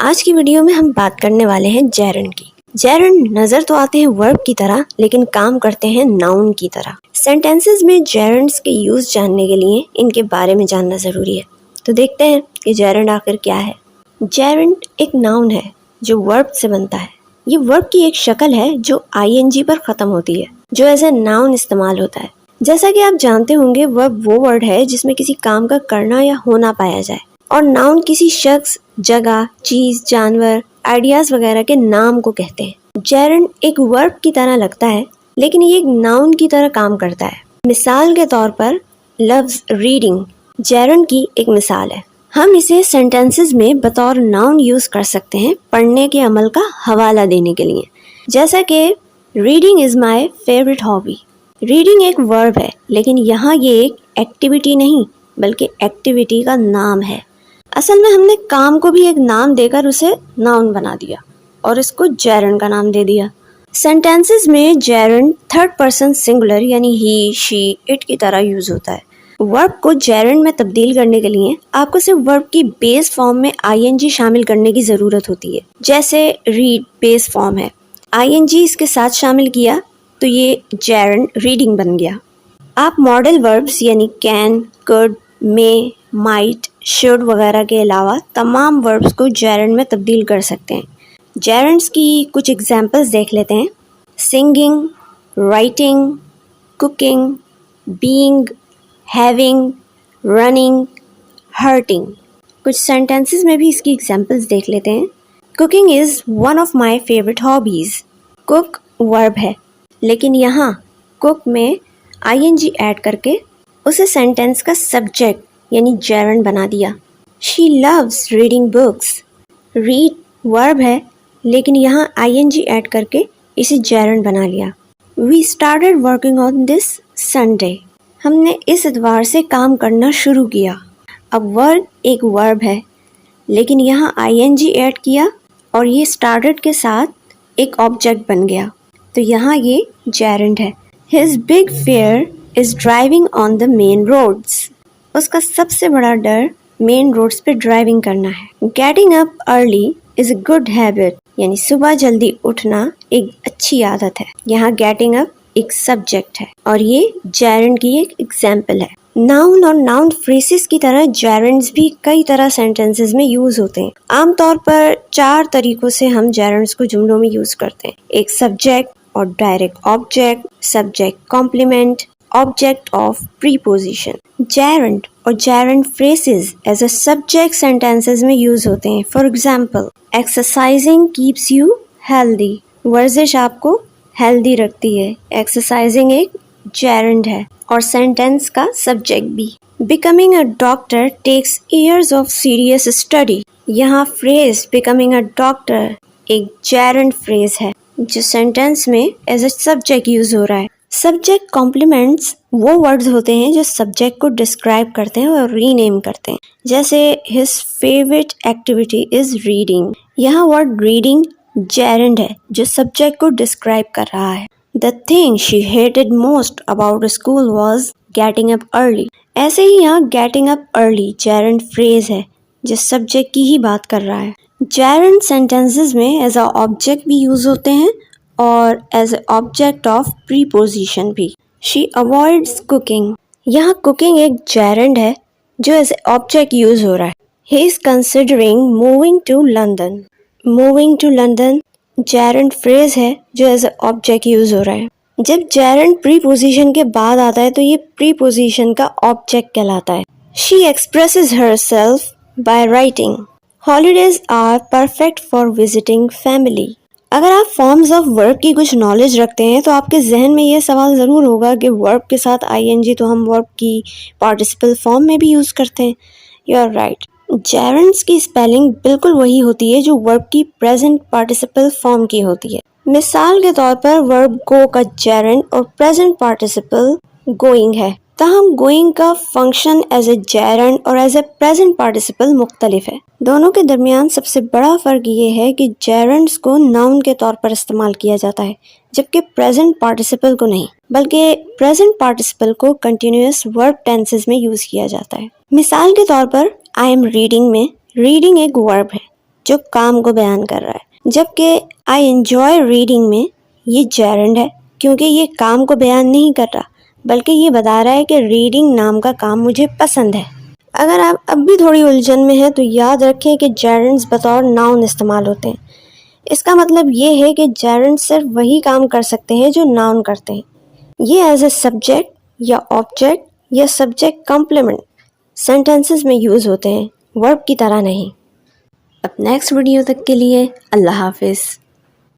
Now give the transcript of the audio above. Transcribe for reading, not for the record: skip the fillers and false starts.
आज की वीडियो में हम बात करने वाले हैं जेरंड की। जेरंड नजर तो आते हैं वर्ब की तरह, लेकिन काम करते हैं नाउन की तरह। सेंटेंसेस में जेरंड्स के यूज जानने के लिए इनके बारे में जानना जरूरी है। तो देखते हैं कि जेरंड आखिर क्या है। जेरंड एक नाउन है जो वर्ब से बनता है। ये वर्ब की एक शक्ल है जो ING पर खत्म होती है, जो एज ए नाउन इस्तेमाल होता है। जैसा कि आप जानते होंगे, वर्ब वो वर्ड है जिसमें किसी काम का करना या होना पाया जाए, और नाउन किसी शख्स, जगह, चीज, जानवर, आइडियाज वगैरह के नाम को कहते हैं। जेरंड एक वर्ब की तरह लगता है, लेकिन ये एक नाउन की तरह काम करता है। मिसाल के तौर पर लफ्ज रीडिंग जेरंड की एक मिसाल है। हम इसे सेंटेंसेस में बतौर नाउन यूज कर सकते हैं पढ़ने के अमल का हवाला देने के लिए। जैसा कि reading is my favourite hobby. Reading एक वर्ब है, लेकिन यहाँ ये एक एक्टिविटी नहीं बल्कि एक्टिविटी का नाम है। असल में हमने काम को भी एक नाम देकर उसे नाउन बना दिया और इसको जेरंड का नाम दे दिया। सेंटेंसेस में जेरंड थर्ड पर्सन सिंगुलर यानी ही, शी, इट की तरह यूज होता है। वर्ब को जेरंड में तब्दील करने के लिए आपको सिर्फ वर्ब की बेस फॉर्म में ING शामिल करने की जरूरत होती है। जैसे रीड बेस फॉर्म है, ING इसके साथ शामिल किया तो ये जेरंड रीडिंग बन गया। आप मॉडल वर्ब्स यानी can, could, may, might, should वगैरह के अलावा तमाम वर्ब्स को जेरंड में तब्दील कर सकते हैं। जेरंड्स की कुछ एग्जांपल्स देख लेते हैं। Singing, writing, cooking, being, having, running, hurting. कुछ सेंटेंसेस में भी इसकी एग्जांपल्स देख लेते हैं। Cooking is one of my favourite hobbies. Cook verb है, लेकिन यहाँ कुक में ING ऐड करके उसे सेंटेंस का सब्जेक्ट यानी जेरंड बना दिया। She loves reading books. Read verb है, लेकिन यहाँ ING ऐड करके इसे जेरंड बना लिया। We started working on this Sunday. हमने इस इतवार से काम करना शुरू किया। अब वर्ब एक वर्ब है, लेकिन यहाँ ING ऐड किया और ये स्टार्टेड के साथ एक ऑब्जेक्ट बन गया, तो यहाँ ये जेरंड है। His big fear is driving on the main roads. उसका सबसे बड़ा डर मेन रोड्स पे ड्राइविंग करना है। Getting up early is a good habit, यानी सुबह जल्दी उठना एक अच्छी आदत है। यहाँ getting up एक सब्जेक्ट है और ये जेरंड की एक एग्जाम्पल है। नाउन और नाउन फ्रेसेस की तरह जेरंड्स भी कई तरह सेंटेंसेस में यूज होते हैं। आमतौर पर 4 तरीकों से हम जेरंड्स को जुमलों में यूज करते हैं। एक सब्जेक्ट और direct object, subject complement, object of preposition. Gerund और gerund phrases as a subject sentences में यूज होते हैं। For example, exercising keeps you healthy. वर्जिश आपको हेल्दी रखती है। एक्सरसाइजिंग एक जेरंड है और सेंटेंस का सब्जेक्ट भी। Becoming a doctor takes years of serious study. यहाँ फ्रेज बिकमिंग अ डॉक्टर एक जेरंड फ्रेज है जो सेंटेंस में एज अ सब्जेक्ट यूज हो रहा है। सब्जेक्ट कॉम्प्लीमेंट्स वो वर्ड्स होते हैं जो सब्जेक्ट को डिस्क्राइब करते हैं और रीनेम करते हैं। जैसे his favourite activity is reading. यहाँ वर्ड रीडिंग जेरंड है जो सब्जेक्ट को डिस्क्राइब कर रहा है। The thing she hated most about school was getting up early. ऐसे ही यहाँ getting up early gerund phrase है जो सब्जेक्ट की ही बात कर रहा है। जेरंड सेंटेंसेस में एज अ ऑब्जेक्ट भी यूज होते हैं और as a object of preposition भी। She avoids cooking. यहाँ कुकिंग एक जेरंड है जो एज ए ऑब्जेक्ट यूज हो रहा है। He is considering moving to London. Moving to London gerund phrase है जो एज ए ऑब्जेक्ट यूज हो रहा है। जब जेरंड प्रीपोजिशन के बाद आता है तो ये प्रीपोजिशन का ऑब्जेक्ट कहलाता है। She expresses herself by writing. Holidays are perfect for visiting family. अगर आप फॉर्म्स ऑफ वर्ब की कुछ नॉलेज रखते हैं तो आपके जहन में ये सवाल ज़रूर होगा कि वर्ब के साथ ING तो हम वर्ब की पार्टिसिपल फॉर्म में भी यूज़ करते हैं। You are right. जेरंड्स की स्पेलिंग बिल्कुल वही होती है जो वर्ब की प्रेजेंट पार्टिसिपल फॉर्म की होती है। मिसाल के तौर पर वर्ब गो का जेरंड और प्रेजेंट पार्टिसिपल गोइंग है। ताहम गोइंग का फंक्शन एज ए जेरंड और एज ए प्रेजेंट पार्टिसिपल मुख्तलिफ है। दोनों के दरमियान सबसे बड़ा फर्क ये है कि जेरंड्स को नाउन के तौर पर इस्तेमाल किया जाता है, जबकि प्रेजेंट पार्टिसिपल को नहीं, बल्कि प्रेजेंट पार्टिसिपल को कंटिन्यूअस वर्ब टेंसेस में यूज किया जाता है। मिसाल के तौर पर आई एम रीडिंग में रीडिंग एक वर्ब है, जो काम को बयान कर रहा है, जबकि आई एंजॉय रीडिंग में ये जेरंड है, क्योंकि ये काम को बयान नहीं कर रहा बल्कि ये बता रहा है कि रीडिंग नाम का काम मुझे पसंद है। अगर आप अब भी थोड़ी उलझन में हैं तो याद रखें कि जेरंड्स बतौर नाउन इस्तेमाल होते हैं। इसका मतलब ये है कि जेरंड सिर्फ वही काम कर सकते हैं जो नाउन करते हैं। ये एज ए सब्जेक्ट या ऑब्जेक्ट या सब्जेक्ट कॉम्प्लीमेंट सेंटेंसेस में यूज़ होते हैं, वर्ब की तरह नहीं। अब नेक्स्ट वीडियो तक के लिए अल्लाह हाफिज़।